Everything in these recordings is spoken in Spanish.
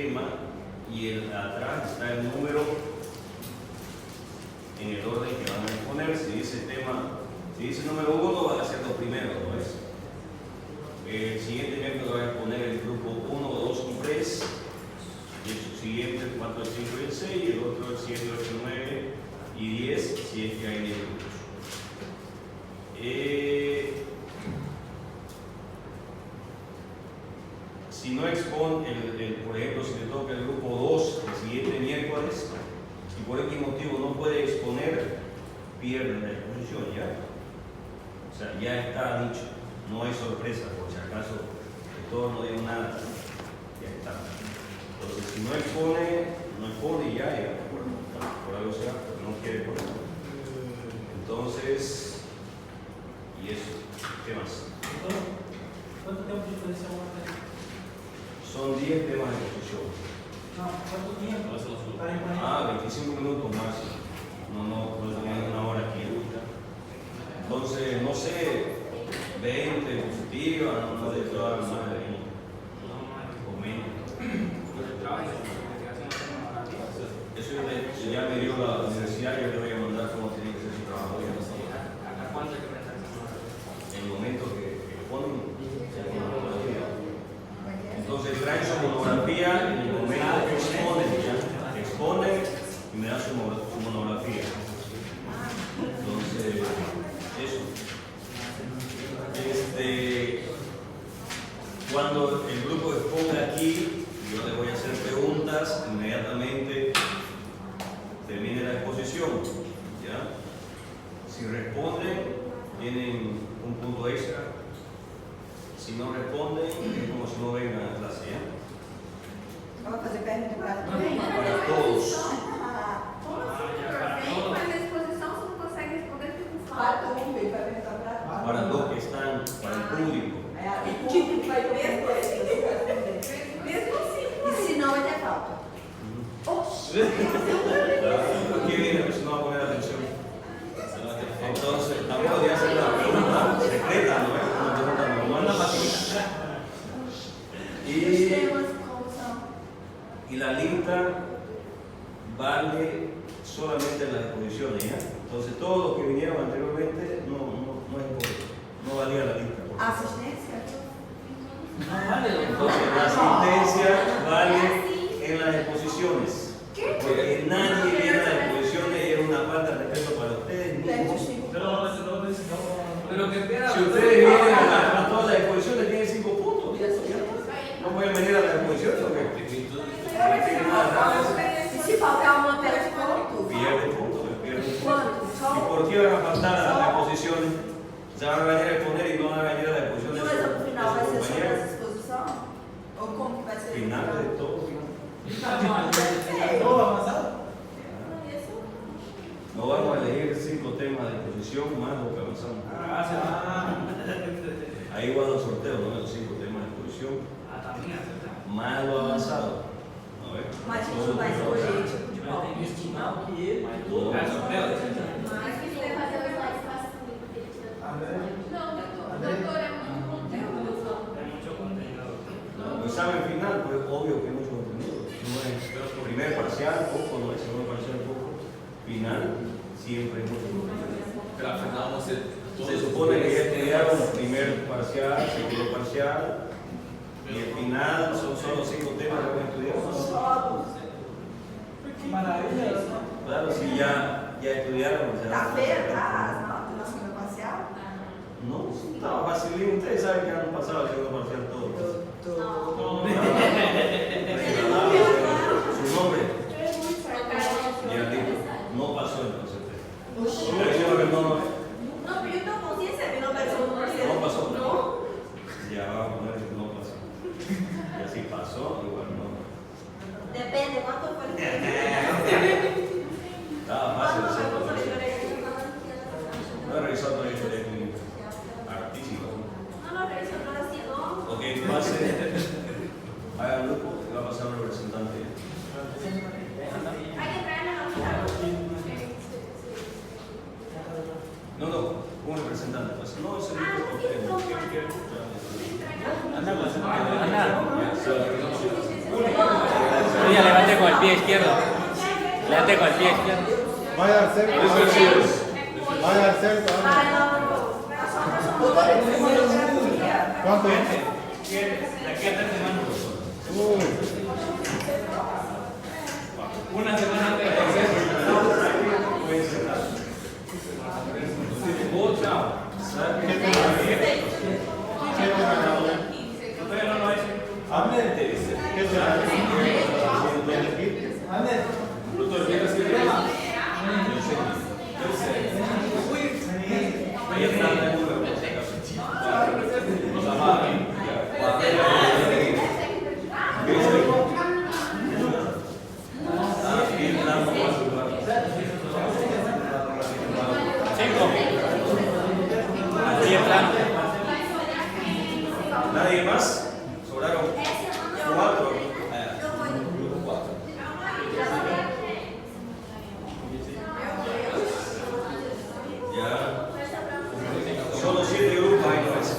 tema y atrás está el número en el orden que van a exponer. Si dice tema, si dice número 1, van a ser los primeros, ¿no es? El siguiente ejemplo va a exponer el grupo 1, 2 y 3, y el siguiente el 4, el 5 y el 6, y el otro el 7, 8, 9 y 10, si es que hay 10 grupos. Si no expone, por ejemplo, si le toca el grupo 2 el siguiente miércoles y por X motivo no puede exponer, pierde la exposición, ¿ya? O sea, ya está dicho, no hay sorpresa, por si acaso de todos no digo nada, ya está. Entonces, si no expone ya, por algo será, porque no quiere poner. Entonces, y eso, ¿qué más? ¿Cuánto tiempo de diferencia vamos a tener? Son 10 temas de exposición. No, ¿cuánto tiempo? 25 minutos más. No tenemos una hora aquí. Entonces, no sé, 20 positivas, no de todas más de 20. O menos. Eso ya me dio la universidad, yo le voy a mandar cómo tiene que ser su trabajo. ¿Hasta cuánto hay que prestar? En el momento que ponen, entonces traen su monografía en el momento que exponen y me dan su monografía. Entonces, eso. Cuando el grupo exponga aquí, yo le voy a hacer preguntas inmediatamente termine la exposición. ¿Ya? Si responden, tienen un punto extra. Si no responden, es como si no vengan a clase, ¿ya? Vamos a fazer pergunta para Para todos. Como assim, professor? Vem fazer exposição, você não consegue responder porque não fala. para um, ele vai perguntar para Para los que están, para el público. o tipo que vai ter Mesmo assim, e se não, vai ter falta. oxi. Aquí viene, pues no va a poner atención. Entonces, también podría hacer la pregunta secreta, ¿no es? Una pregunta normal, la facilita. Os temas como são? Y la lista vale solamente en las exposiciones, ¿ya? Entonces, todos los que vinieron anteriormente no valía la lista. por favor. Assistência? No vale, Entonces, la asistencia vale en las exposiciones. Porque nadie viene a las exposiciones y es una falta de respeto para ustedes mismos. Pero que espera. Si ustedes vienen a todas las exposiciones, tienen 5 puntos. No pueden venir a las exposiciones porque E se faltar uma, perde ponto? pierden puntos. Quanto? ¿Y Só por qué van a faltar a las exposiciones? Se van a venir a exponer y no van a venir a las exposiciones. mas no final vai de ser sus sobre compañeros. essa exposição? Ou como que vai ser? Final de todo. ¿todo avanzado? No vamos a elegir 5 temas de exposición más lo que avanzamos. Ahí van los sorteos, ¿no? Los 5 temas de exposición más lo avanzado. A ver. Mas a gente não vai escolher tipo de palpite, não? Todo. Mas que você vai fazer o slide fácil também, porque ele tira. Não, doutor, é muito conteúdo. No, el examen final, pues obvio que es mucho contenido. No es primer parcial, poco, no es segundo parcial, poco. Final, siempre es mucho contenido. Pero al final vamos a hacer. Se supone que ya estudiaron primer parcial, segundo parcial, y el final son solo 5 temas que van a estudiar. Que maravilha. Claro, si ya estudiaron. O sea, Na feira, tá? As notas na segunda parcial? No, estaba facilísimo. Ustedes saben que han pasado el segundo parcial todos. Su nombre. No pasó entonces. Não, porque eu não tinha sabido a versão do parceiro. No pasó. Ya vamos a poner que no pasó. Y así pasó, igual no. Depende quanto for. Estaba fácil Quanto hacer for todo eso. No he a revisado todavía el artístico. Não, revisou para assim, não. Ok, pase. Hagan grupo, que va a pasar un representante. Hay que traerle a la mitad. No, un representante. Pues no, es el grupo. Entregar. Anda, Ya, pie izquierdo. Levante con el pie izquierdo. Vaya al centro. Vaya al centro. Ay, no, no. ¿Cuánto es? De aquí a 3 semanas. Uy. Una semana antes de ¿Qué te Ahí está el número. ¿Nadie más? Sobraron 4. Ya. Solo 7 grupos hay, ¿no es?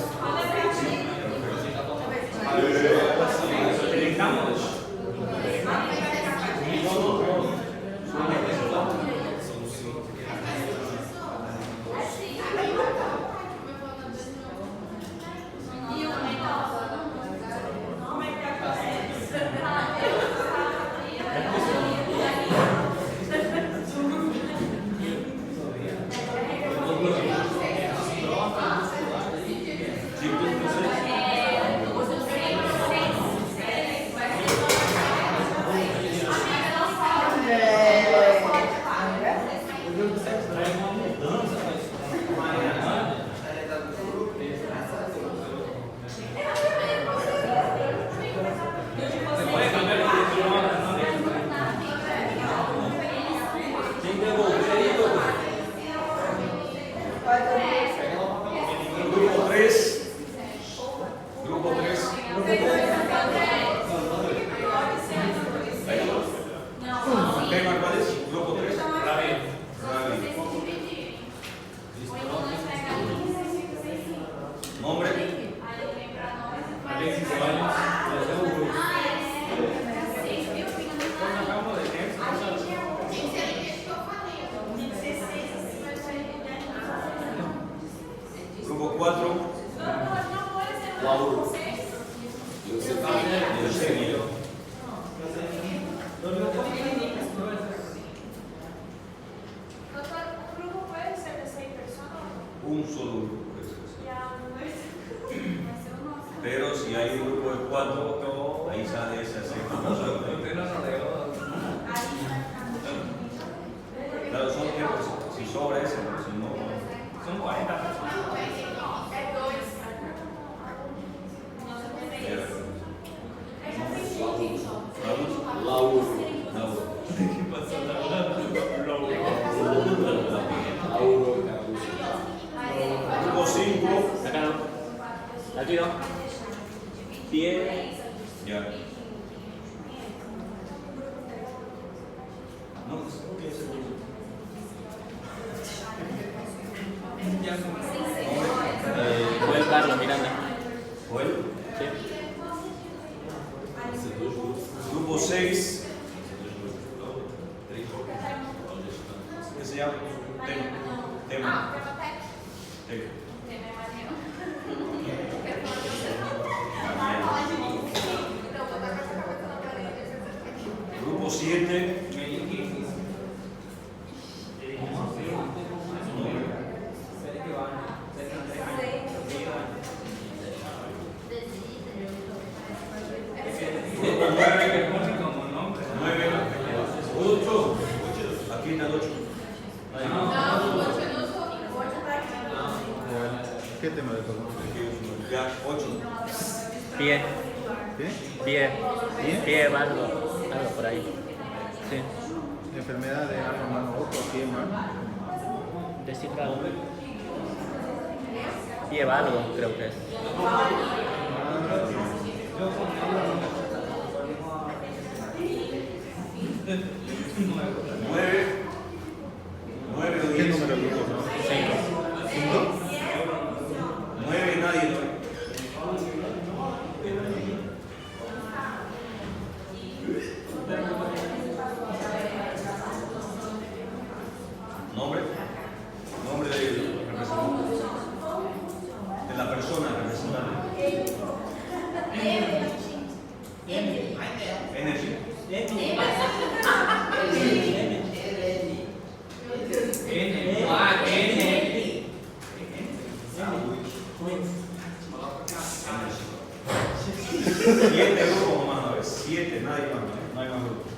Grupo 3. Grupo 3. ¿Tema cuál es? Grupo 3. Ravi. Nombre. Alexis Ceballos. Grupo 4. Eusebio. grupo puede ser de 6 personas. Un solo grupo. Puede ser. Ya, Pero si hay un grupo de 4, ahí sale ese aspecto. Usted nos rodeó. Claro, son tiempos. Si sobra ese, pero si no. Son 40 personas. Grupo 5. Acá no. Aquí no. Pie. Ya. No, ¿qué es el grupo? Joel Carlos Miranda. Joel. Sí. Grupo 6. ¿Qué se llama? Tema. Grupo 7. Grupo 9. 9. 8. Aquí está el 8. ¿Qué tema de todo? Ya, 8. Pie. ¿Qué? Pie. ¿Pie? Pie, algo. Algo por ahí. Sí. Enfermedad de algo mano, otro pie, mano. Decirlo algo. Pie algo, creo que es. Nueve o ¿Qué 10. número de grupo? 5. 9 nadie. ¿No? no hay más grupos.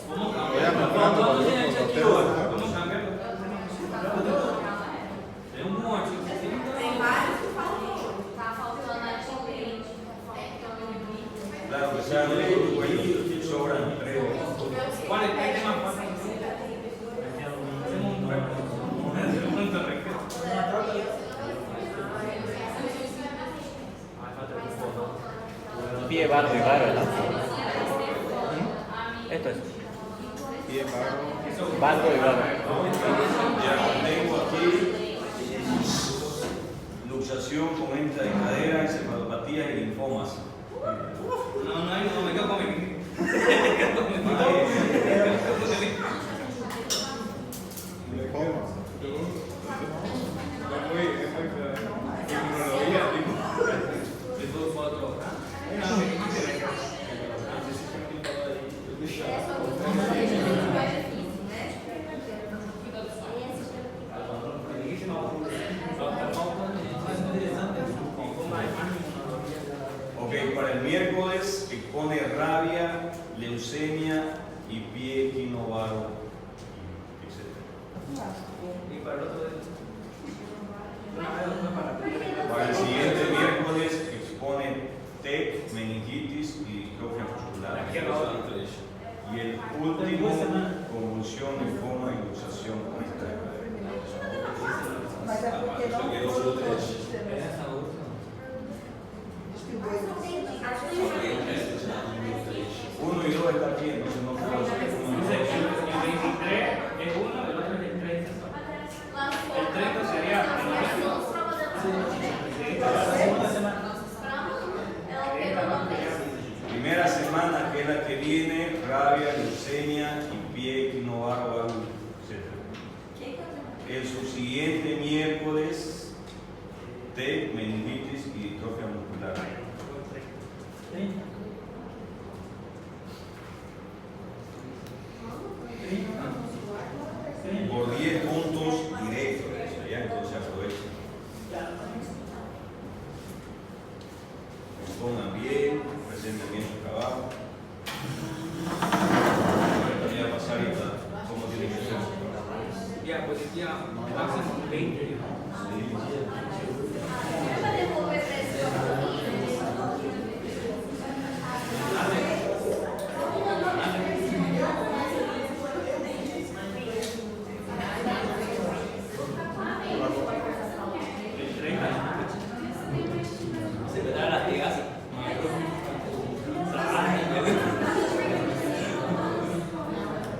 ¿Cómo Vaya cambiarlo? comprando para los solteros, ¿no? ¿Cómo cambiarlo? Tem um monte. Tem vários que falam. Tá faltando ativamente. Claro, que sea el único grupo ahí, sobran 3 o 4. ¿Cuál es el tema más fácil? Hacemos un reto. Un reto. Uma troca. Pie, barro y barro, ¿no? Esto es. Pie, barro. Barro y barro. Ya tengo aquí luxación con venta de cadera, encefalopatías y linfomas. No hay, no me quedo con mi. Linfomas. Después fue otro. Ok, para el miércoles expone rabia, leucemia y pie equinovaro, etc. Y para el otro. Para el siguiente miércoles expone TEC, meningitis y distrofia muscular. Y el último, convulsión, linfoma y luxación con esta de cadera. Mas é porque não foram todos. Uno y dos está aquí, entonces no puedo hacer uno y El dos. 23 es uno, el otro es el 30. El 30 sería. Segunda semana. Primera semana, que es la que viene, rabia, leucemia y pie equinovaro, etc. El subsiguiente miércoles, TEC, meningitis y distrofia muscular. 30. 30. Por 10 puntos directos, ¿ya? Entonces aprovechen. Pongan bien, presenten bien su trabajo. Voy a pasar ahorita cómo tiene que ser su trabajo. Ya, pues ya, máximo 20. Se me da las ligas.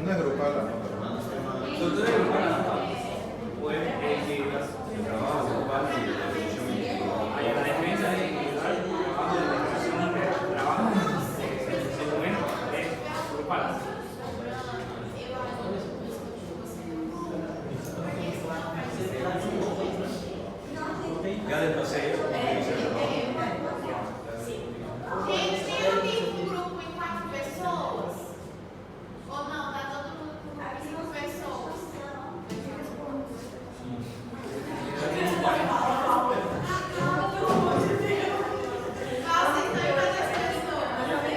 No es grupal la nota, El trabajo grupal y la evolución individual. Ya desplacé eso, como dice el trabajo. Gente, tem um grupo em 4 pessoas? Ou não? Tá todo mundo com 5 pessoas? Nossa, então é quantas pessoas? Sim.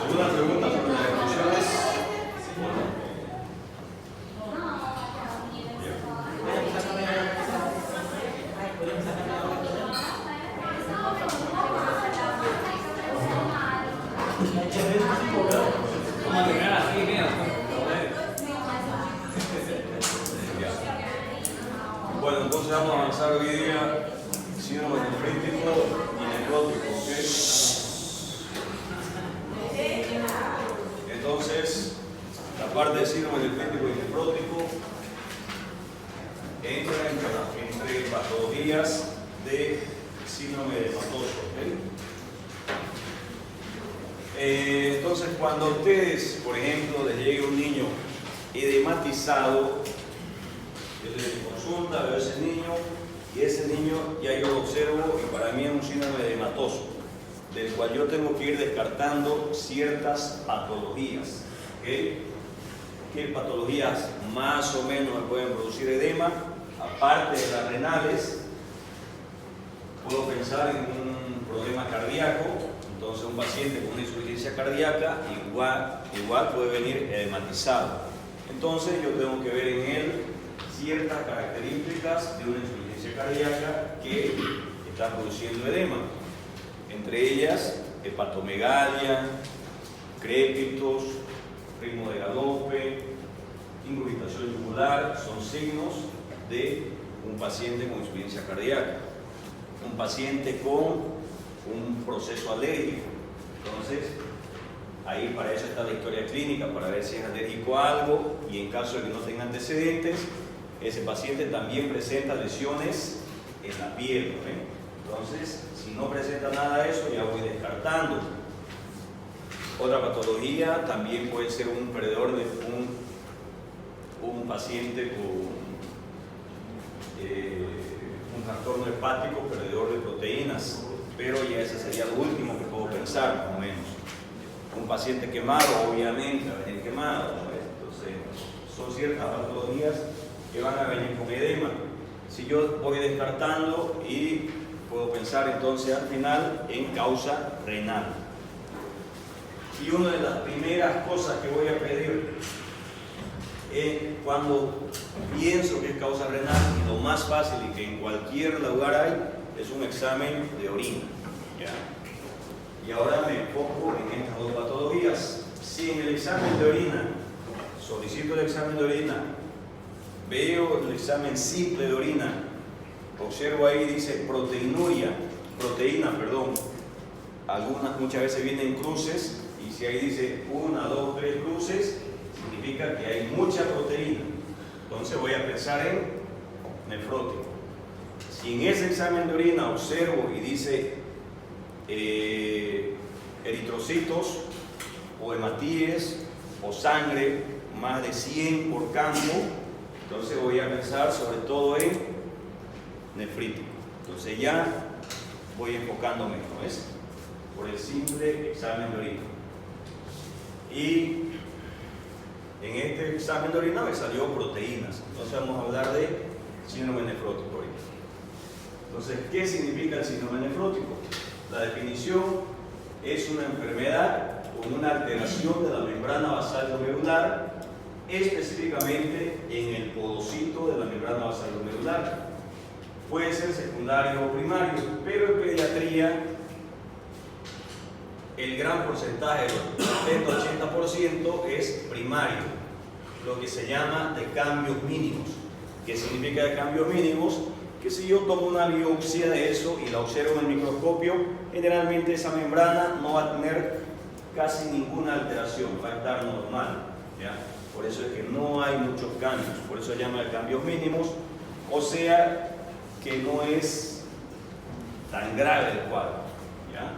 ¿Alguna pregunta sobre las evoluciones? Vamos a terminar así, mira. Bueno, entonces vamos a avanzar hoy día síndrome nefrítico y necrótico, ¿ok? Entonces, la parte de síndrome nefrítico y necrótico entra entre patologías de síndrome hematoso, ¿ok? Entonces, cuando a ustedes, por ejemplo, les llegue un niño edematizado, yo les consulta, veo a ese niño Y ese niño ya yo lo observo y para mí es un síndrome edematoso, del cual yo tengo que ir descartando ciertas patologías. ¿Okay? ¿Qué patologías más o menos me pueden producir edema? Aparte de las renales, puedo pensar en un problema cardíaco. Entonces un paciente con una insuficiencia cardíaca igual puede venir edematizado. Entonces yo tengo que ver en él ciertas características de una insuficiencia cardíaca que está produciendo edema. Entre ellas, hepatomegalia, crépitos, ritmo de galope, ingurgitación yugular, son signos de un paciente con insuficiencia cardíaca. Un paciente con un proceso alérgico. Entonces, ahí para eso está la historia clínica, para ver si es alérgico a algo, y en caso de que no tenga antecedentes, ese paciente también presenta lesiones en la piel, ¿no? Entonces, si no presenta nada de eso, ya voy descartando. Otra patología también puede ser un perdedor de un paciente con un trastorno hepático, perdedor de proteínas, pero ya ese sería lo último que puedo pensar, más o menos. Un paciente quemado, obviamente, va a venir quemado, ¿no? Entonces, son ciertas patologías que van a venir con edema. Si yo voy descartando y puedo pensar entonces al final en causa renal. Y una de las primeras cosas que voy a pedir cuando pienso que es causa renal, y lo más fácil y que en cualquier lugar hay, es un examen de orina, ¿ya? Y ahora me enfoco en estas dos patologías. Si en el examen de orina, solicito el examen de orina, veo el examen simple de orina, observo ahí dice proteína, muchas veces vienen cruces, y si ahí dice 1, 2, 3 cruces, significa que hay mucha proteína. Entonces voy a pensar en nefrótico. Si en ese examen de orina observo y dice eritrocitos o hematíes o sangre más de 100 por campo, entonces voy a pensar sobre todo en nefrítico. Entonces ya voy enfocándome, ¿no es? Por el simple examen de orina. Y en este examen de orina me salió proteínas. Entonces vamos a hablar de síndrome nefrótico ahorita. Entonces, ¿qué significa el síndrome nefrótico? La definición es una enfermedad con una alteración de la membrana basal glomerular, específicamente en el podocito de la membrana basal glomerular. Puede ser secundario o primario, pero en pediatría el gran porcentaje, del 70-80%, es primario, lo que se llama de cambios mínimos. ¿Qué significa de cambios mínimos? Que si yo tomo una biopsia de eso y la observo en el microscopio, generalmente esa membrana no va a tener casi ninguna alteración, va a estar normal, ¿ya? Por eso es que no hay muchos cambios, por eso se llama de cambios mínimos, o sea que no es tan grave el cuadro, ¿ya?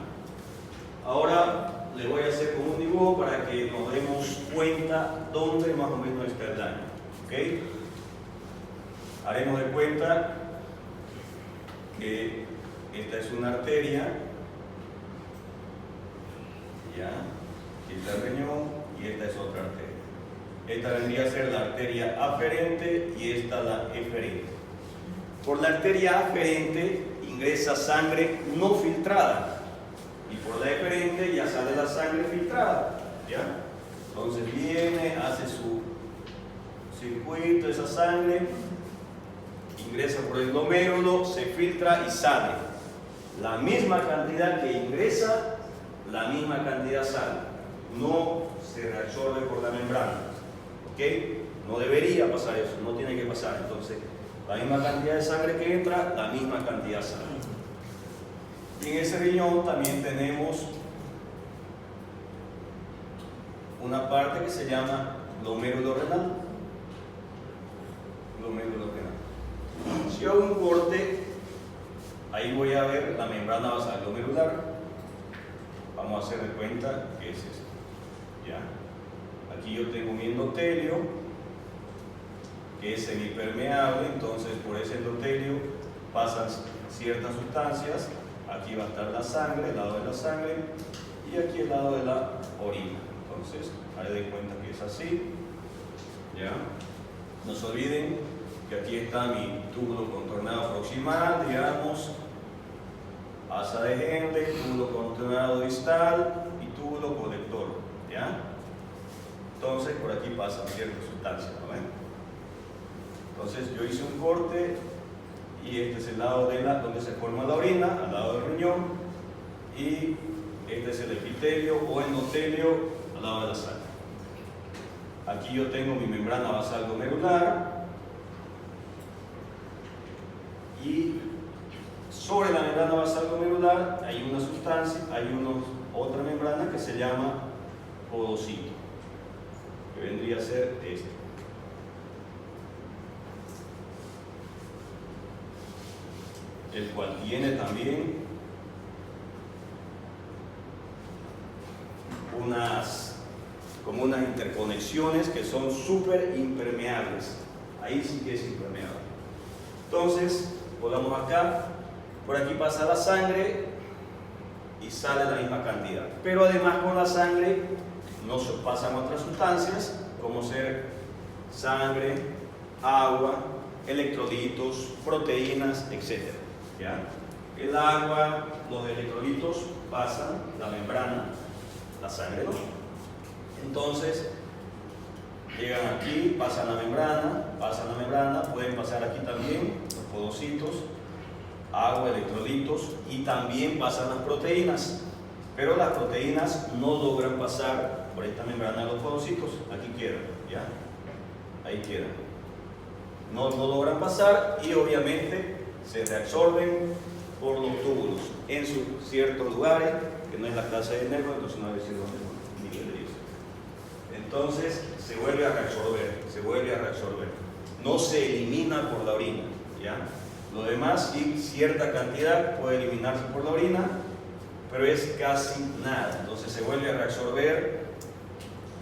Ahora le voy a hacer como un dibujo para que nos demos cuenta dónde más o menos está el daño, ¿ok? Haremos de cuenta que esta es una arteria, ¿ya? Esta es el riñón y esta es otra arteria. Esta vendría a ser la arteria aferente y esta la eferente. Por la arteria aferente ingresa sangre no filtrada y por la eferente ya sale la sangre filtrada, ¿ya? Entonces viene, hace su circuito, esa sangre ingresa por el glomérulo, se filtra y sale. La misma cantidad que ingresa, la misma cantidad sale. No se reabsorbe por la membrana, ¿ok? No debería pasar eso, no tiene que pasar. Entonces, la misma cantidad de sangre que entra, la misma cantidad sale. Y en ese riñón también tenemos una parte que se llama glomérulo renal. Glomérulo renal. Si yo hago un corte, ahí voy a ver la membrana basal glomerular. Vamos a hacer de cuenta que es esto, ¿ya? Aquí yo tengo mi endotelio, que es semipermeable, entonces por ese endotelio pasan ciertas sustancias. Aquí va a estar la sangre, el lado de la sangre, y aquí el lado de la orina. Entonces, ahí den cuenta que es así. ¿Ya? No se olviden que aquí está mi túbulo contornado proximal, digamos, asa de Henle, túbulo contornado distal y túbulo colector. ¿Ya? Entonces, por aquí pasan ciertas sustancias, ¿no ven? Entonces, yo hice un corte y este es el lado de donde se forma la orina, al lado del riñón, y este es el epitelio o endotelio al lado de la sangre. Aquí yo tengo mi membrana basal glomerular y sobre la membrana basal glomerular hay una sustancia, otra membrana que se llama podocito, que vendría a ser este. El cual tiene también como unas interconexiones que son súper impermeables. Ahí sí que es impermeable. Entonces, volvamos acá. Por aquí pasa la sangre y sale la misma cantidad. Pero además con la sangre no se pasan otras sustancias, como ser sangre, agua, electrolitos, proteínas, etc. ¿Ya? El agua, los electrolitos pasan la membrana, la sangre no. Entonces, llegan aquí, pasan la membrana, pueden pasar aquí también los podocitos, agua, electrolitos, y también pasan las proteínas. Pero las proteínas no logran pasar por esta membrana de los podocitos. Aquí quedan, ¿ya? Ahí quedan. No logran pasar y obviamente se reabsorben por los túbulos en ciertos lugares, que no es la clase de nervios, entonces no va a decir dónde nivel de eso. Entonces se vuelve a reabsorber, no se elimina por la orina, ¿ya? Lo demás, sí, cierta cantidad puede eliminarse por la orina, pero es casi nada. Entonces se vuelve a reabsorber,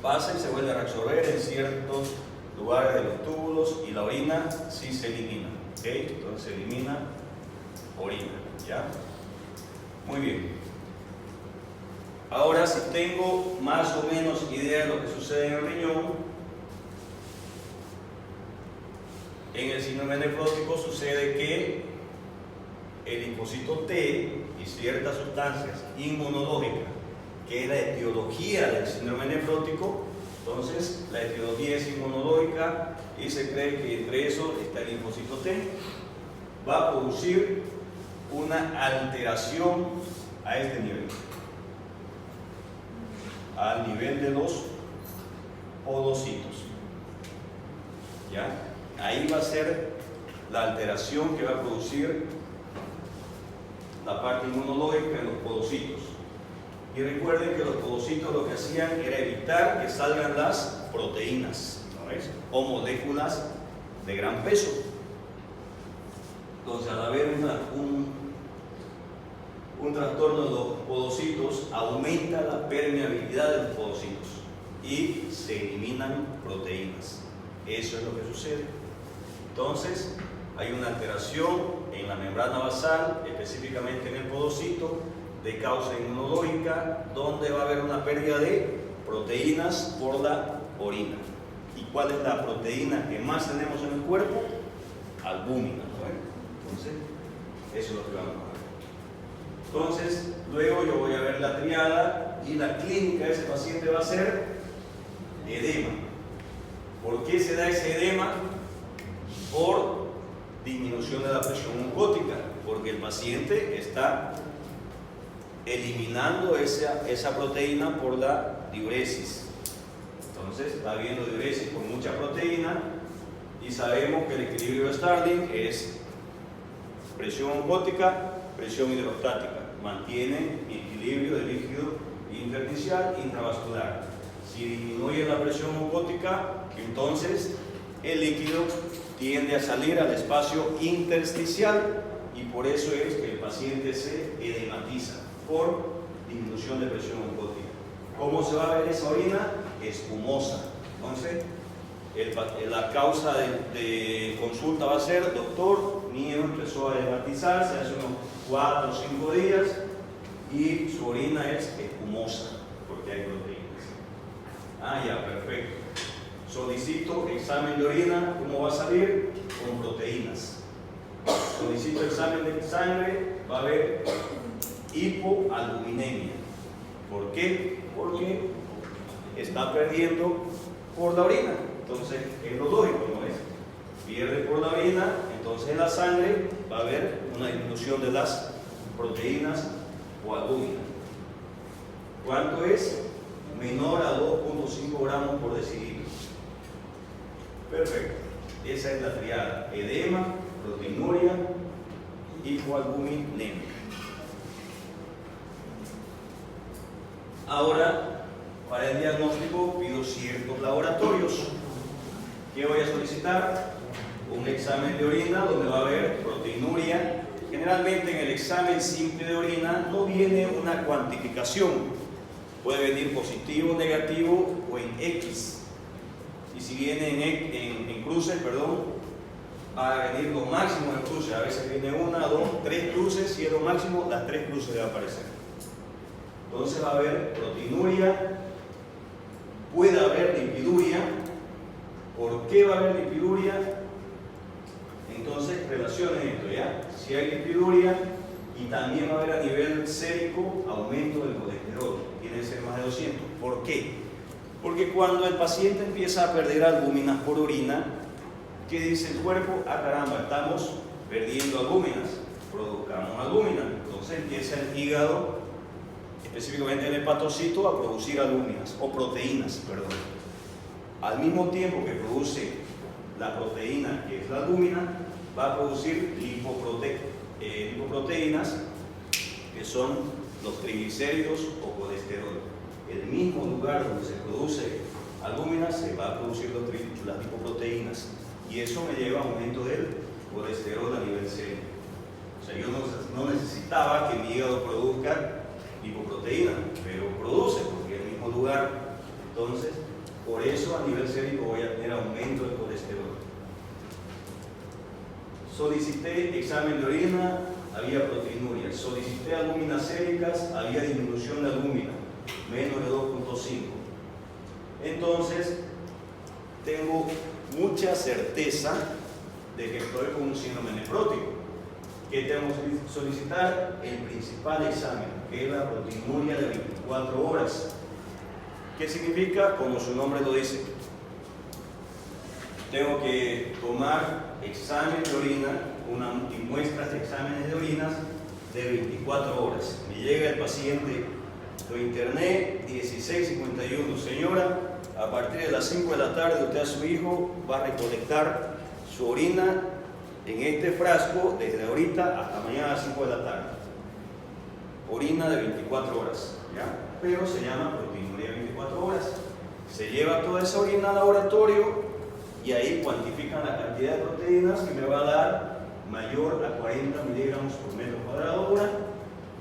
pasa y se vuelve a reabsorber en ciertos lugares de los túbulos, y la orina sí se elimina, ¿ok? Entonces se elimina orina, ¿ya? Muy bien. Ahora, si tengo más o menos idea de lo que sucede en el riñón, en el síndrome nefrótico sucede que el linfocito T y ciertas sustancias inmunológicas, que es la etiología del síndrome nefrótico, entonces la etiología es inmunológica y se cree que entre eso está el linfocito T, va a producir una alteración a este nivel, al nivel de los podocitos. ¿Ya? Ahí va a ser la alteración que va a producir la parte inmunológica en los podocitos. Y recuerden que los podocitos lo que hacían era evitar que salgan las proteínas, ¿no ves? O moléculas de gran peso. Entonces, al haber un trastorno de los podocitos, aumenta la permeabilidad de los podocitos y se eliminan proteínas. Eso es lo que sucede. Entonces, hay una alteración en la membrana basal, específicamente en el podocito, de causa inmunológica, donde va a haber una pérdida de proteínas por la orina. ¿Y cuál es la proteína que más tenemos en el cuerpo? Albúmina, ¿no? Entonces, eso es lo que vamos a ver. Entonces, luego yo voy a ver la triada y la clínica de ese paciente va a ser edema. ¿Por qué se da ese edema? Por disminución de la presión oncótica, porque el paciente está eliminando esa proteína por la diuresis. Entonces está habiendo diuresis con mucha proteína y sabemos que el equilibrio de Starling es presión oncótica, presión hidrostática. Mantiene mi equilibrio de líquido intersticial intravascular. Si disminuye la presión oncótica, entonces el líquido tiende a salir al espacio intersticial y por eso es que el paciente se edematiza por disminución de presión oncótica. ¿Cómo se va a ver esa orina? Espumosa. Entonces, la causa de consulta va a ser: doctor, Mi hijo empezó a dermatizarse hace unos 4 o 5 días y su orina es espumosa porque hay proteínas. Ah, ya, perfecto. Solicito examen de orina, ¿cómo va a salir? Con proteínas. Solicito examen de sangre, va a haber hipoalbuminemia. ¿Por qué? Porque está perdiendo por la orina. Entonces, es lo lógico, ¿no es? Pierde por la orina, entonces en la sangre va a haber una disminución de las proteínas o albúmina. ¿Cuánto es? Menor a 2.5 gramos por decilitro. Perfecto. Esa es la triada: edema, proteinuria, hipoalbuminemia. Ahora, para el diagnóstico pido ciertos laboratorios. ¿Qué voy a solicitar? Un examen de orina donde va a haber proteinuria. Generalmente en el examen simple de orina no viene una cuantificación. Puede venir positivo, negativo o en X. Y si viene en cruces, va a venir los máximos en cruces. A veces viene 1, 2, 3 cruces. Si es lo máximo, las 3 cruces van a aparecer. Entonces va a haber proteinuria, puede haber lipiduria. ¿Por qué va a haber lipiduria? Entonces relacionen esto, ¿ya? Si hay lipiduria y también va a haber a nivel sérico aumento del colesterol, tiene que ser más de 200. ¿Por qué? Porque cuando el paciente empieza a perder albúminas por orina, ¿qué dice el cuerpo? Ah, caramba, estamos perdiendo albúminas, produzcamos albúminas. Entonces empieza el hígado, específicamente el hepatocito, a producir albúminas o proteínas, perdón. Al mismo tiempo que produce la proteína, que es la albúmina, va a producir lipoproteínas, que son los triglicéridos o colesterol. El mismo lugar donde se produce albúmina se va a producir las lipoproteínas, y eso me lleva a aumento del colesterol a nivel sérico. O sea, yo no necesitaba que mi hígado produzca lipoproteína, pero produce porque es el mismo lugar. Entonces, por eso a nivel sérico voy a tener aumento del colesterol. Solicité examen de orina, había proteinuria. Solicité albúminas séricas, había disminución de albúmina, menos de 2.5. Entonces, tengo mucha certeza de que estoy con un síndrome nefrótico. ¿Qué tengo que solicitar? El principal examen, que es la proteinuria de 24 horas. ¿Qué significa? Como su nombre lo dice. Tengo que tomar examen de orina, y muestras de exámenes de orinas de 24 horas. Me llega el paciente, lo interné, 16:51. Señora, a partir de las 5 de la tarde usted a su hijo va a recolectar su orina en este frasco desde ahorita hasta mañana a las 5 de la tarde. Orina de 24 horas, ¿ya? Pero se llama proteinuria de 24 horas. Se lleva toda esa orina al laboratorio y ahí cuantifican la cantidad de proteínas que me va a dar mayor a 40 miligramos por metro cuadrado hora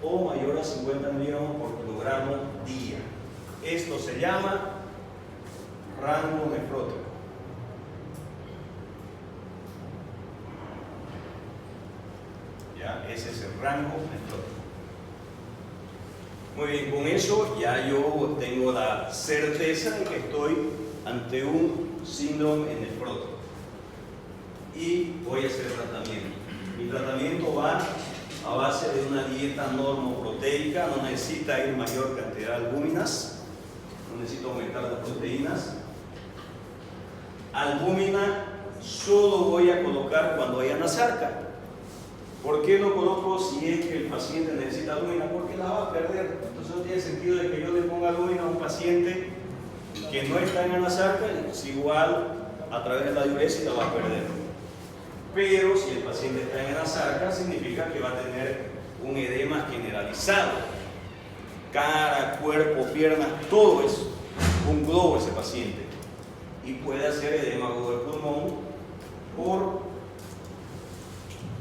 o mayor a 50 miligramos por kilogramo día. Esto se llama rango nefrótico. Ya, ese es el rango nefrótico. Muy bien, con eso ya yo tengo la certeza de que estoy ante un síndrome nefrótico y voy a hacer tratamiento. Mi tratamiento va a base de una dieta normoproteica, no necesita ir mayor cantidad de albúminas, no necesito aumentar las proteínas. Albúmina solo voy a colocar cuando haya anasarca. ¿Por qué no coloco si es que el paciente necesita albúmina? Porque la va a perder. Entonces no tiene sentido de que yo le ponga albúmina a un paciente que no está en anasarca, es igual a través de la diuresis la va a perder. Pero si el paciente está en anasarca, significa que va a tener un edema generalizado. Cara, cuerpo, piernas, todo es un globo ese paciente. Y puede hacer edema agudo del pulmón por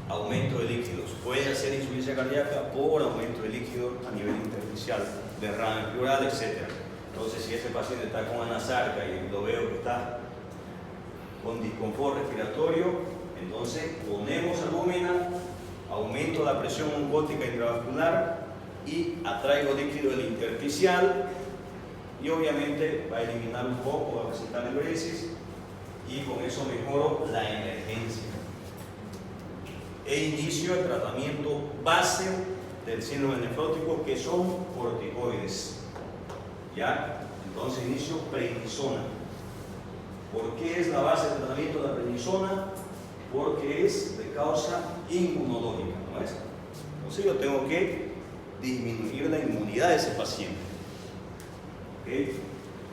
aumento de líquidos. Puede hacer insuficiencia cardíaca por aumento de líquidos a nivel intersticial, derrame pleural, etc. Entonces, si ese paciente está con anasarca y lo veo que está con disconfort respiratorio, Entonces ponemos albúmina, aumento la presión oncótica intravascular y atraigo líquido del intersticial y obviamente va a eliminar un poco, va a presentar neuresis y con eso mejoro la emergencia. E inicio el tratamiento base del síndrome nefrótico, que son corticoides. ¿Ya? Entonces inicio prednisona. ¿Por qué es la base del tratamiento de la prednisona? Porque es de causa inmunológica, ¿no es? Entonces yo tengo que disminuir la inmunidad de ese paciente. ¿Okay?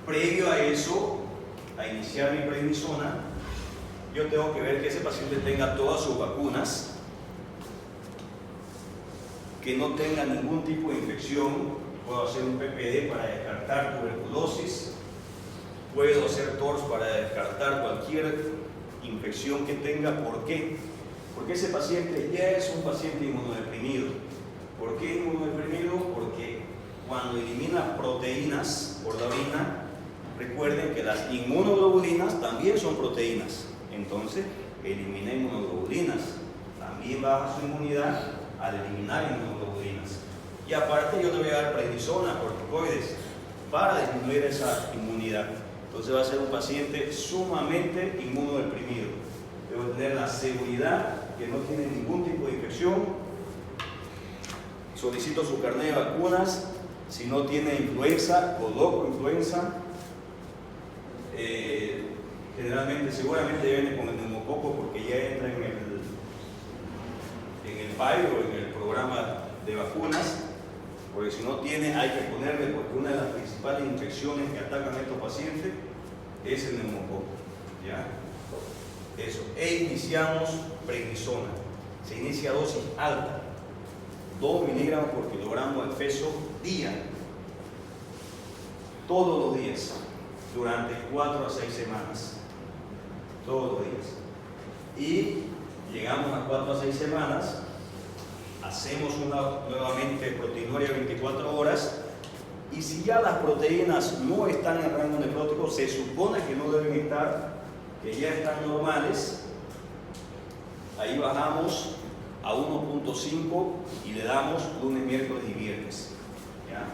Previo a eso, a iniciar mi prednisona, yo tengo que ver que ese paciente tenga todas sus vacunas, que no tenga ningún tipo de infección. Puedo hacer un PPD para descartar tuberculosis, puedo hacer TORS para descartar cualquier infección que tenga. ¿Por qué? Porque ese paciente ya es un paciente inmunodeprimido. ¿Por qué inmunodeprimido? Porque cuando elimina proteínas por la orina, recuerden que las inmunoglobulinas también son proteínas. Entonces, elimina inmunoglobulinas. También baja su inmunidad al eliminar inmunoglobulinas. Y aparte yo le voy a dar prednisona, corticoides, para disminuir esa inmunidad. Entonces va a ser un paciente sumamente inmunodeprimido. Debo tener la seguridad que no tiene ningún tipo de infección. Solicito su carnet de vacunas. Si no tiene influenza, coloco influenza. Generalmente, seguramente viene con el neumococo porque ya entra en el PAI o en el programa de vacunas. Porque si no tiene, hay que ponerle, porque una de las principales infecciones que atacan a estos pacientes es el neumococo. ¿Ya? Eso. E iniciamos prednisona. Se inicia a dosis alta, 2 miligramos por kilogramo de peso día, todos los días, durante 4 a 6 semanas, todos los días. Y llegamos a 4 a 6 semanas, hacemos nuevamente proteinuria 24 horas, y si ya las proteínas no están en rango nefrótico, se supone que no deben estar, que ya están normales, ahí bajamos a 1.5 y le damos lunes, miércoles y viernes. ¿Ya?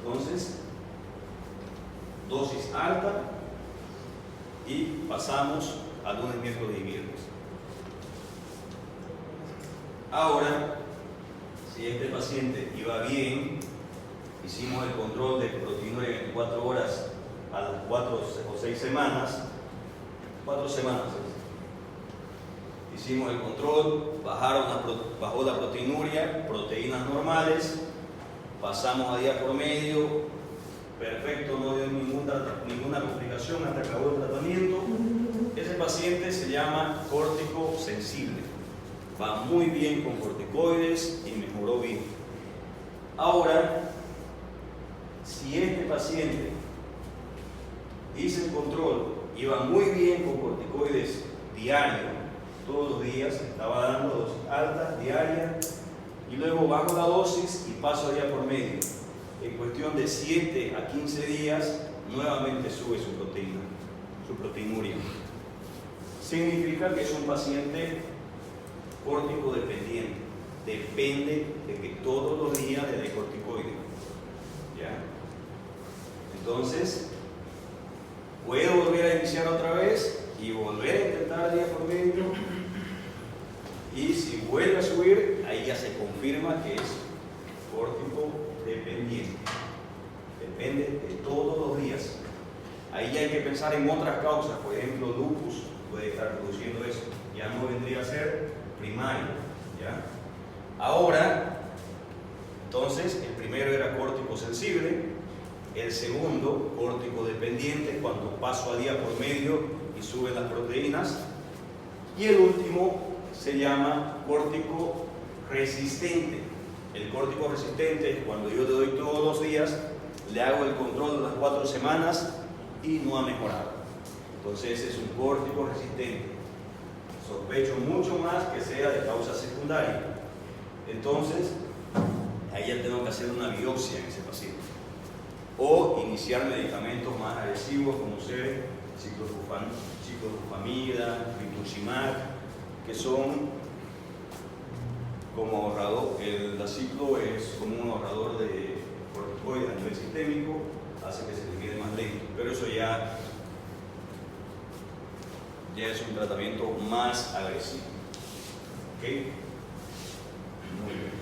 Entonces, dosis alta y pasamos a lunes, miércoles y viernes. Ahora, si este paciente iba bien, hicimos el control de proteinuria 24 horas a las 4 o 6 semanas, 4 semanas. Hicimos el control, bajó la proteinuria, proteínas normales, pasamos a día por medio, perfecto, no dio ninguna complicación hasta que acabó el tratamiento. Ese paciente se llama córtico sensible, va muy bien con corticoides y mejoró bien. Ahora, si este paciente hizo el control, iba muy bien con corticoides diario, todos los días, estaba dando dosis altas, diarias, y luego bajo la dosis y paso a día por medio. En cuestión de 7 a 15 días, nuevamente sube su proteína, su proteinuria. Significa que es un paciente córtico dependiente. Depende de que todos los días le dé corticoide. ¿Ya? Entonces, puedo volver a iniciar otra vez y volver a intentar día por medio. Y si vuelve a subir, ahí ya se confirma que es córtico dependiente. Depende de todos los días. Ahí ya hay que pensar en otras causas. Por ejemplo, lupus puede estar produciendo eso. Ya no vendría a ser primario. ¿Ya? Ahora, entonces, el primero era córtico sensible. El segundo, córtico dependiente, cuando paso a día por medio y suben las proteínas. Y el último se llama córtico resistente. El córtico resistente es cuando yo le doy todos los días, le hago el control de las 4 semanas y no ha mejorado. Entonces ese es un córtico resistente. Sospecho mucho más que sea de causa secundaria. Entonces, ahí ya tengo que hacer una biopsia en ese paciente. O iniciar medicamentos más agresivos como ser ciclofosfamida, rituximab, que son como ahorrador. El aciclo es como un ahorrador de corticoides a nivel sistémico, hace que se le quede más lento, pero eso ya es un tratamiento más agresivo. ¿Ok? Muy bien.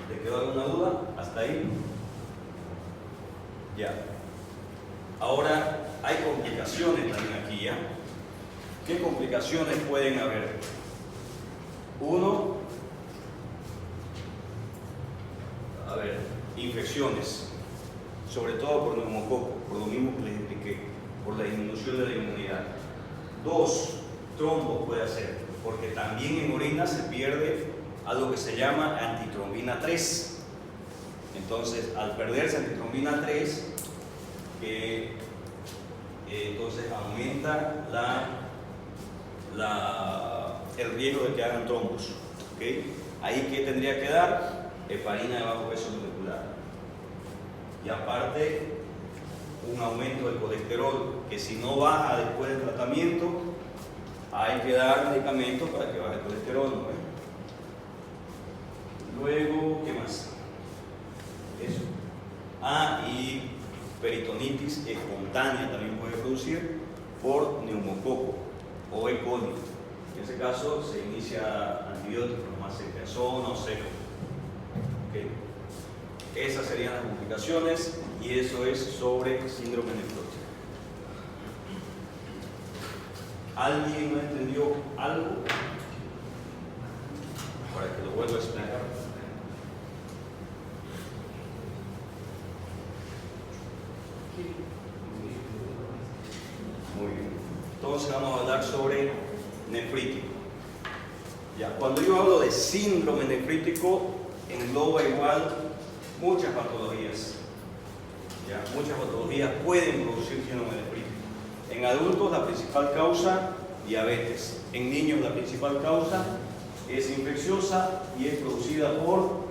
¿Te quedó alguna duda? ¿Hasta ahí? Ya. Ahora, hay complicaciones también aquí, ¿ya? ¿Qué complicaciones pueden haber? Uno, infecciones, sobre todo por neumococo, por lo mismo que les expliqué, por la disminución de la inmunidad. Dos, trombos puede hacer, porque también en orina se pierde algo que se llama antitrombina 3. Entonces, al perderse antitrombina 3, entonces aumenta el riesgo de que hagan trombos. ¿Okay? Ahí, ¿qué tendría que dar? Heparina de bajo peso molecular. Y aparte, un aumento del colesterol, que si no baja después del tratamiento, hay que dar medicamentos para que baje el colesterol, ¿no? Luego, ¿qué más? Eso. Y peritonitis espontánea también puede producir por neumococo o E. coli. En ese caso se inicia antibióticos, más ceftriaxona o seco. ¿Okay? Esas serían las complicaciones y eso es sobre síndrome nefrótico. ¿Alguien no entendió algo? Para que lo vuelva a explicar. Muy bien. Entonces vamos a hablar sobre nefrítico. Ya, cuando yo hablo de síndrome nefrítico, engloba igual muchas patologías. Ya, muchas patologías pueden producir síndrome nefrítico. En adultos la principal causa, diabetes. En niños la principal causa es infecciosa y es producida por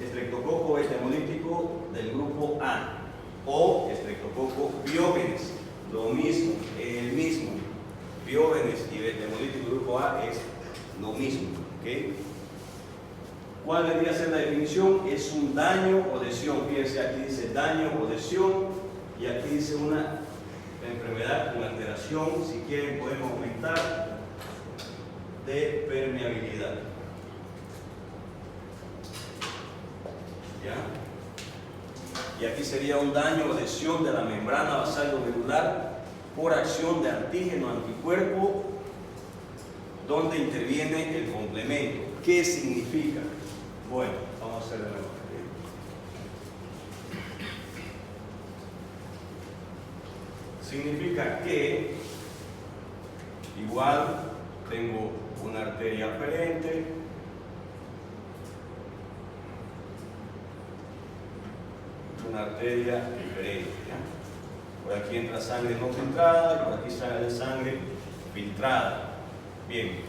estreptococo beta hemolítico del grupo A o estreptococo biógenes. Lo mismo, el mismo. Biógenes y beta hemolítico del grupo A es lo mismo. ¿Okay? ¿Cuál vendría a ser la definición? Es un daño o lesión. Fíjense, aquí dice daño o lesión y aquí dice una enfermedad con alteración, si quieren podemos aumentar, de permeabilidad. ¿Ya? Y aquí sería un daño o lesión de la membrana basal glomerular por acción de antígeno anticuerpo donde interviene el complemento. ¿Qué significa? Bueno, vamos a hacer de nuevo. Significa que igual tengo una arteria aferente, una arteria diferente. ¿Ya? Por aquí entra sangre no filtrada y por aquí sale sangre filtrada. Bien.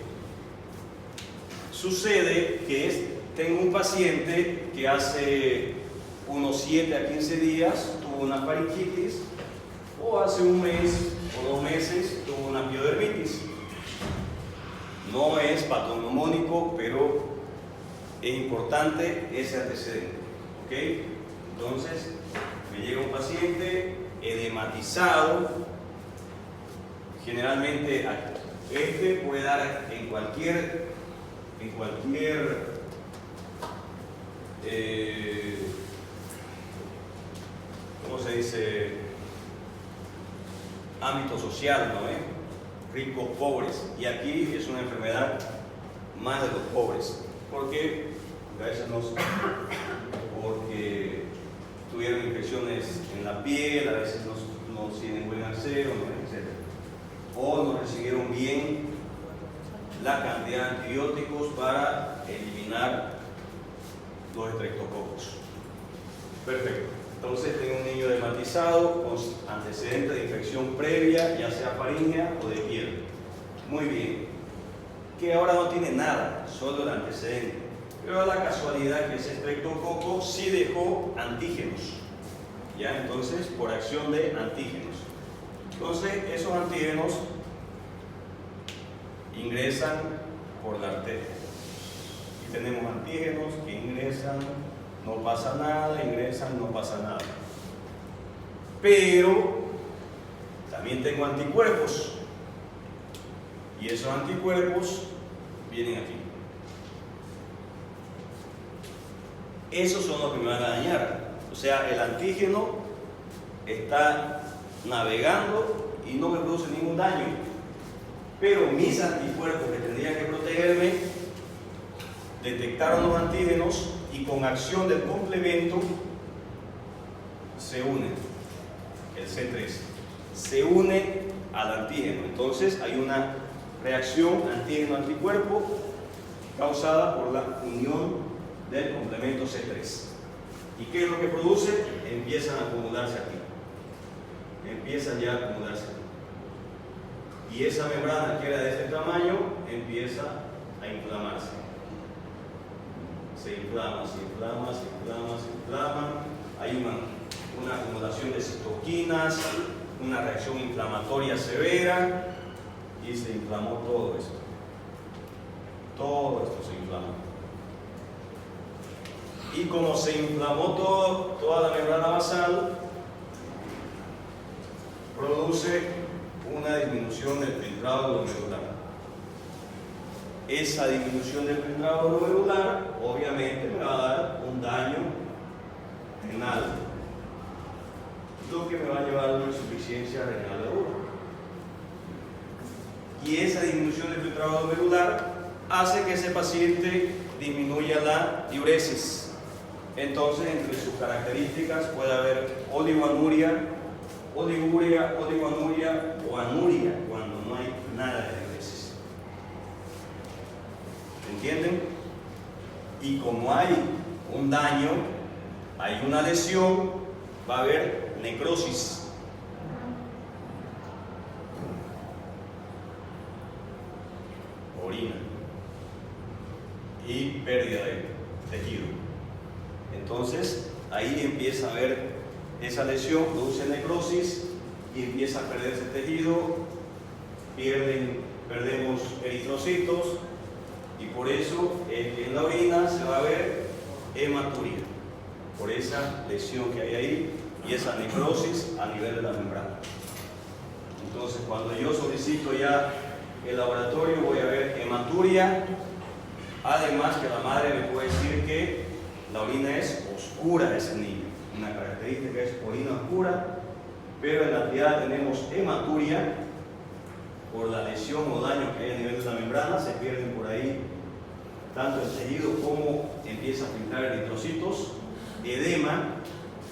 Sucede que tengo un paciente que hace unos 7 a 15 días tuvo una faringitis o hace un mes o 2 meses tuvo una piodermitis. No es patognomónico, pero es importante ese antecedente. ¿Ok? Entonces, me llega un paciente edematizado, generalmente puede dar en cualquier ¿cómo se dice? Ámbito social, ¿no? Ricos, pobres, y aquí es una enfermedad más de los pobres, porque a veces porque tuvieron infecciones en la piel, a veces no tienen buen aseo, etc. O no recibieron bien la cantidad de antibióticos para eliminar los estreptococos. Perfecto. Entonces tengo un niño edematizado con antecedentes de infección previa, ya sea faríngea o de piel. Muy bien. Que ahora no tiene nada, solo el antecedente. Pero la casualidad que ese estreptococo sí dejó antígenos. ¿Ya? Entonces, por acción de antígenos. Entonces, esos antígenos ingresan por la arteria. Y tenemos antígenos que ingresan, no pasa nada, ingresan, no pasa nada. Pero también tengo anticuerpos. Y esos anticuerpos vienen aquí. Esos son los que me van a dañar. O sea, el antígeno está navegando y no me produce ningún daño. Pero mis anticuerpos que tendrían que protegerme detectaron los antígenos y con acción del complemento se unen. El C3 se une al antígeno. Entonces hay una reacción antígeno-anticuerpo causada por la unión del complemento C3. ¿Y qué es lo que produce? Empiezan a acumularse aquí. Empiezan ya a acumularse aquí. Y esa membrana que era de este tamaño empieza a inflamarse. Se inflama, se inflama, se inflama, se inflama. Hay una acumulación de citoquinas, una reacción inflamatoria severa y se inflamó todo esto. Todo esto se inflamó. Y como se inflamó toda la membrana basal, produce una disminución del filtrado glomerular. Esa disminución del filtrado glomerular obviamente me va a dar un daño renal, lo que me va a llevar a una insuficiencia renal aguda. Y esa disminución del filtrado glomerular hace que ese paciente disminuya la diuresis. Entonces, entre sus características puede haber oligoanuria, oliguria, oligoanuria o anuria cuando no hay nada de diuresis. ¿Entienden? Y como hay un daño, hay una lesión, va a haber necrosis. Orina y pérdida de tejido. Entonces, ahí empieza a haber esa lesión, produce necrosis y empieza a perderse tejido, perdemos eritrocitos y por eso en la orina se va a ver hematuria, por esa lesión que hay ahí y esa necrosis a nivel de la membrana. Entonces, cuando yo solicito ya el laboratorio, voy a ver hematuria, además que la madre me puede decir que la orina es oscura de ese niño. Una característica es orina oscura, pero en la realidad tenemos hematuria por la lesión o daño que hay a nivel de la membrana. Se pierden por ahí tanto el tejido como empieza a filtrar eritrocitos, edema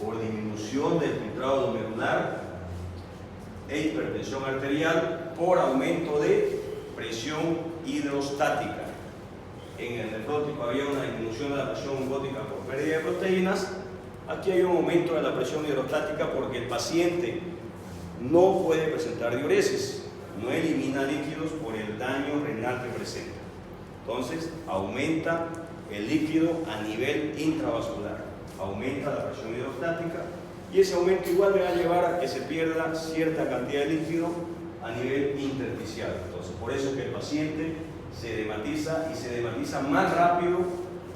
por disminución del filtrado glomerular e hipertensión arterial por aumento de presión hidrostática. En el nefrótico había una disminución de la presión osmótica por pérdida de proteínas. Aquí hay un aumento de la presión hidrostática porque el paciente no puede presentar diuresis, no elimina líquidos por el daño renal que presenta. Entonces aumenta el líquido a nivel intravascular, aumenta la presión hidrostática y ese aumento igual le va a llevar a que se pierda cierta cantidad de líquido a nivel intersticial. Entonces por eso es que el paciente se dematiza y se dematiza más rápido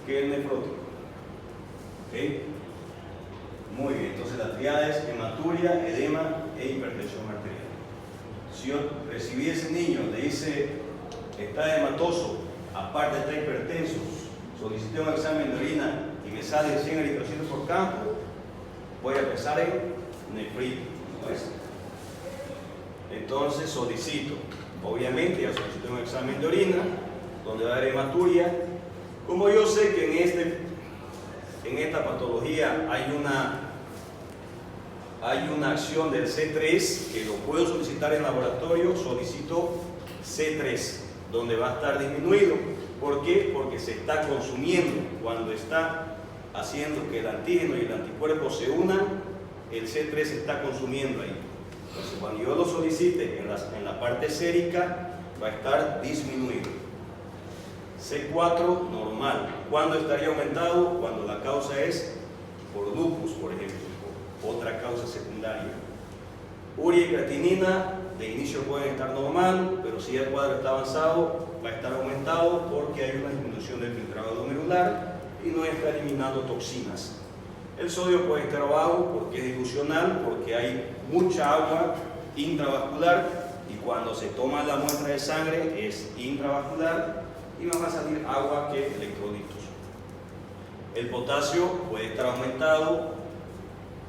que el nefrótico. ¿Okay? Muy bien, entonces la triada es hematuria, edema e hipertensión arterial. Si yo recibí ese niño, le dice está hematoso, aparte está hipertenso, solicité un examen de orina y me salen 100 eritrocitos por campo, voy a pensar en nefritis, ¿no es? Entonces solicito, obviamente ya solicité un examen de orina donde va a haber hematuria. Como yo sé que en esta patología hay una acción del C3 que lo puedo solicitar en laboratorio, solicito C3 donde va a estar disminuido. ¿Por qué? Porque se está consumiendo. Cuando está haciendo que el antígeno y el anticuerpo se unan, el C3 se está consumiendo ahí. Entonces cuando yo lo solicite en la parte sérica va a estar disminuido. C4 normal. ¿Cuándo estaría aumentado? Cuando la causa es por lupus, por ejemplo, por otra causa secundaria. Urea y creatinina de inicio pueden estar normal, pero si el cuadro está avanzado, va a estar aumentado porque hay una disminución del filtrado glomerular y no está eliminando toxinas. El sodio puede estar bajo porque es dilucional, porque hay mucha agua intravascular y cuando se toma la muestra de sangre es intravascular y van a salir agua que electrolitos. El potasio puede estar aumentado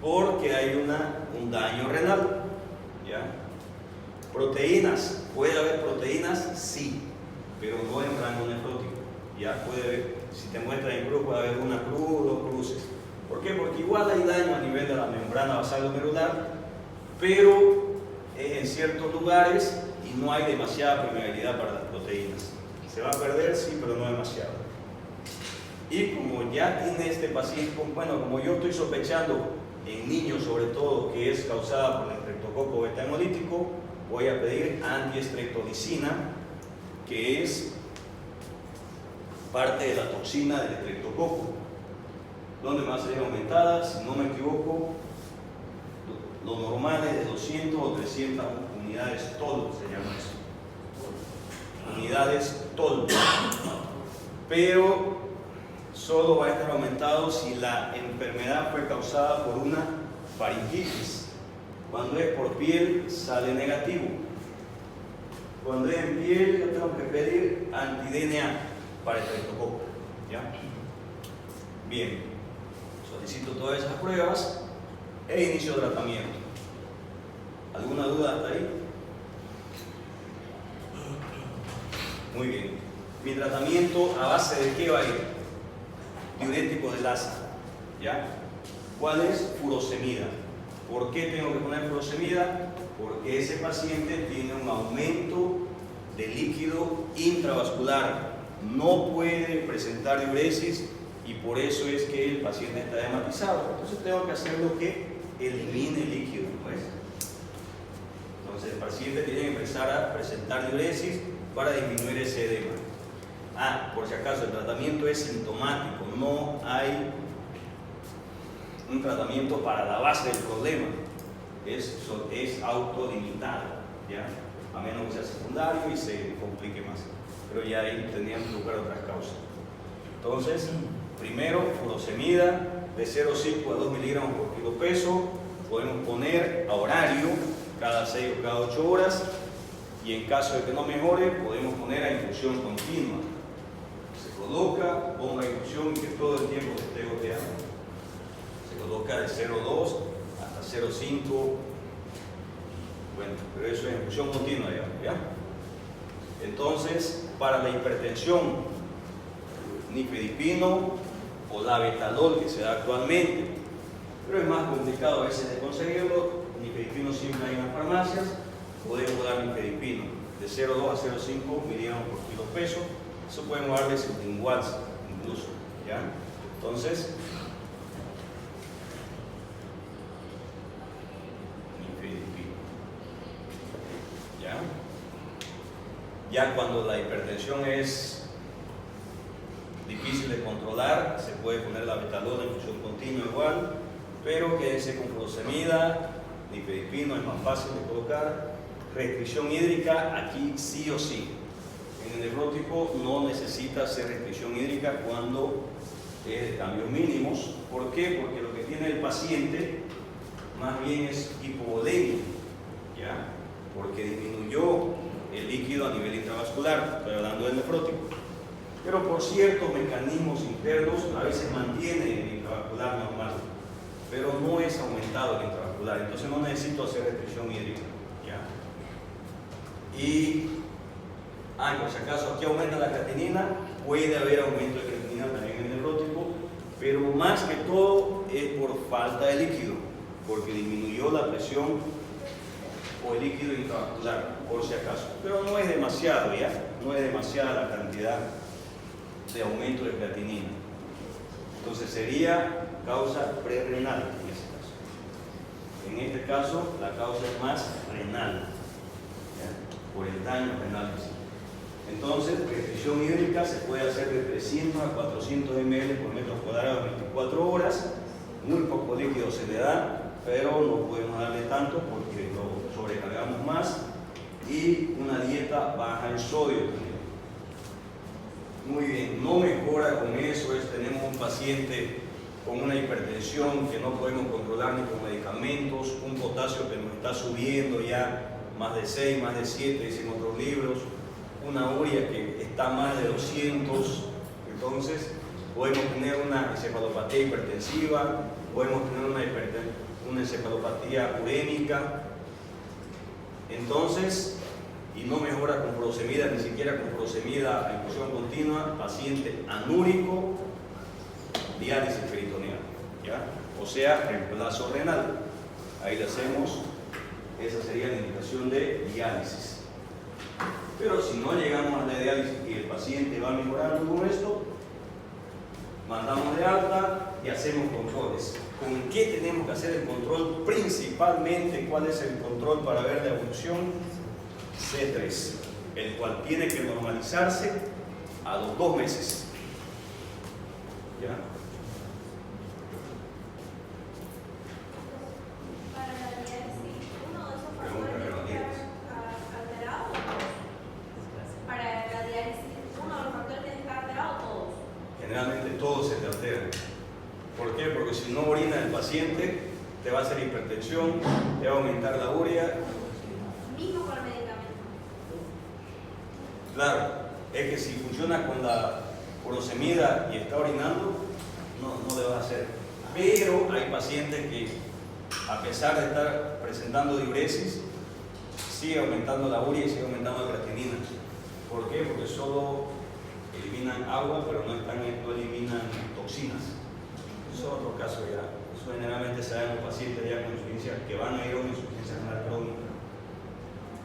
porque hay un daño renal. ¿Ya? Proteínas, ¿puede haber proteínas? Sí, pero no en rango nefrótico. Ya puede haber, si te muestra en cruz, puede haber una cruz o dos cruces. ¿Por qué? Porque igual hay daño a nivel de la membrana basal glomerular, pero en ciertos lugares y no hay demasiada permeabilidad para las proteínas. Se va a perder, sí, pero no demasiado. Y como ya tiene este paciente, bueno, como yo estoy sospechando en niños sobre todo que es causada por el estreptococo beta hemolítico, voy a pedir antiestreptolicina, que es parte de la toxina del estreptococo, donde va a ser aumentada, si no me equivoco, lo normal es de 200 o 300 unidades TOL, se llama eso. Unidades TOL. Pero solo va a estar aumentado si la enfermedad fue causada por una faringitis. Cuando es por piel, sale negativo. Cuando es en piel, yo tengo que pedir anti-DNA para el estreptococo. ¿Ya? Bien, solicito todas esas pruebas e inicio tratamiento. ¿Alguna duda hasta ahí? Muy bien. Mi tratamiento, ¿a base de qué va a ir? Diurético de Lassa. ¿Ya? ¿Cuál es? Furosemida. ¿Por qué tengo que poner furosemida? Porque ese paciente tiene un aumento de líquido intravascular. No puede presentar diuresis y por eso es que el paciente está hematizado. Entonces tengo que hacer lo que elimine el líquido. ¿Pues? Entonces el paciente tiene que empezar a presentar diuresis para disminuir ese edema. Por si acaso, el tratamiento es sintomático, no hay un tratamiento para la base del problema, es autolimitado, ¿ya? A menos que sea secundario y se complique más, pero ya ahí tendríamos que buscar otras causas. Entonces, primero, furosemida de 0,5 a 2 miligramos por kilo peso, podemos poner a horario cada 6 o cada 8 horas y en caso de que no mejore, podemos poner a infusión continua. Se coloca, ponga infusión y que todo el tiempo se esté goteando. Se coloca de 0,2 hasta 0,5. Bueno, pero eso es infusión continua, ¿ya? Entonces, para la hipertensión, nifedipino o labetalol que se da actualmente, pero es más complicado a veces de conseguirlo. Nifedipino siempre hay en las farmacias, podemos dar nifedipino de 0,2 a 0,5 miligramos por kilo peso. Eso podemos darle sublingual incluso, ¿ya? Entonces, nifedipino, ¿ya? Ya cuando la hipertensión es difícil de controlar, se puede poner la labetalol en infusión continua igual, pero quédense con furosemida, nifedipino es más fácil de colocar. Restricción hídrica, aquí sí o sí. En el nefrótico no necesita hacer restricción hídrica cuando es de cambios mínimos. ¿Por qué? Porque lo que tiene el paciente más bien es hipovolemia, ¿ya? Porque disminuyó el líquido a nivel intravascular, estoy hablando del nefrótico. Pero por ciertos mecanismos internos a veces mantiene el intravascular normal, pero no es aumentado el intravascular, entonces no necesito hacer restricción hídrica, ¿ya? Y por si acaso aquí aumenta la creatinina, puede haber aumento de creatinina también en el nefrótico, pero más que todo es por falta de líquido, porque disminuyó la presión o el líquido intravascular, por si acaso. Pero no es demasiado, ¿ya? No es demasiada la cantidad de aumento de creatinina. Entonces sería causa prerrenal en ese caso. En este caso, la causa es más renal, ¿ya? Por el daño renal. Entonces, restricción hídrica se puede hacer de 300 a 400 ml por metro cuadrado en 24 horas. Muy poco líquido se le da, pero no podemos darle tanto porque lo sobrecargamos más y una dieta baja en sodio también. Muy bien, no mejora con eso. Tenemos un paciente con una hipertensión que no podemos controlar ni con medicamentos, un potasio que nos está subiendo ya más de 6, más de 7, dicen otros libros, una urea que está más de 200. Entonces podemos tener una encefalopatía hipertensiva, podemos tener una encefalopatía urémica. Entonces, y no mejora con furosemida, ni siquiera con furosemida a infusión continua, paciente anúrico, diálisis peritoneal, ¿ya? O sea, reemplazo renal. Ahí le hacemos, esa sería la indicación de diálisis. Pero si no llegamos a la diálisis y el paciente va mejorando con esto, mandamos de alta y hacemos controles. ¿Con qué tenemos que hacer el control? Principalmente, ¿cuál es el control para ver la evolución? C3, el cual tiene que normalizarse a los 2 meses. ¿Ya? Para la diálisis, uno de esos factores tiene que estar alterado o todos. Para la diálisis, uno de los factores tiene que estar alterado o todos. Generalmente todos se te alteran. ¿Por qué? Porque si no orina el paciente, te va a hacer hipertensión, te va a aumentar la urea. Mismo con el medicamento. Claro, es que si funciona con la furosemida y está orinando, no le va a hacer. Pero hay pacientes que, a pesar de estar presentando diuresis, sigue aumentando la urea y sigue aumentando la creatinina. ¿Por qué? Porque solo eliminan agua, pero no eliminan toxinas. Eso es otro caso ya. Eso generalmente se da en los pacientes ya con insuficiencia, que van a ir a una insuficiencia renal crónica.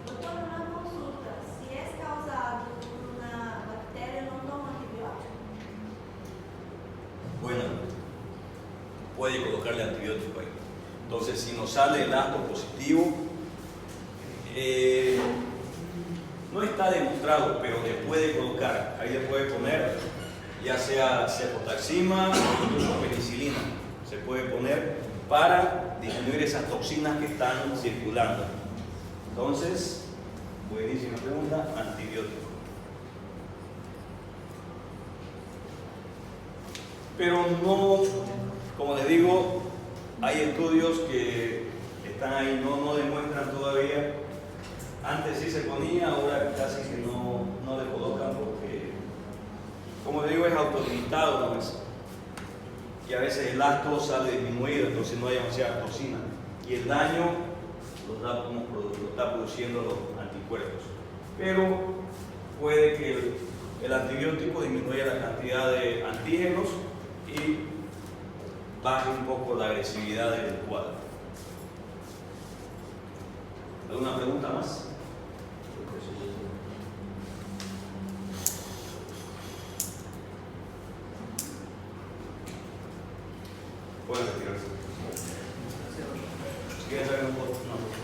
Doctor, una consulta. Si es causado por una bacteria, ¿no toma antibiótico? Bueno, puede colocarle antibiótico ahí. Entonces, si nos sale el acto positivo, no está demostrado, pero le puede colocar, ahí le puede poner ya sea cefotaxima o incluso penicilina, se puede poner para disminuir esas toxinas que están circulando. Entonces, buenísima pregunta, antibiótico. Pero no, como les digo, hay estudios que están ahí, no demuestran todavía. Antes sí se ponía, ahora casi que no le colocan porque, como les digo, es autolimitado, ¿no? Y a veces el acto sale disminuido, entonces no hay demasiada toxina. Y el daño lo está produciendo los anticuerpos. Pero puede que el antibiótico disminuya la cantidad de antígenos y baje un poco la agresividad del cuadro. ¿Alguna pregunta más? Pueden retirarse. Si quieren saber un poco, no.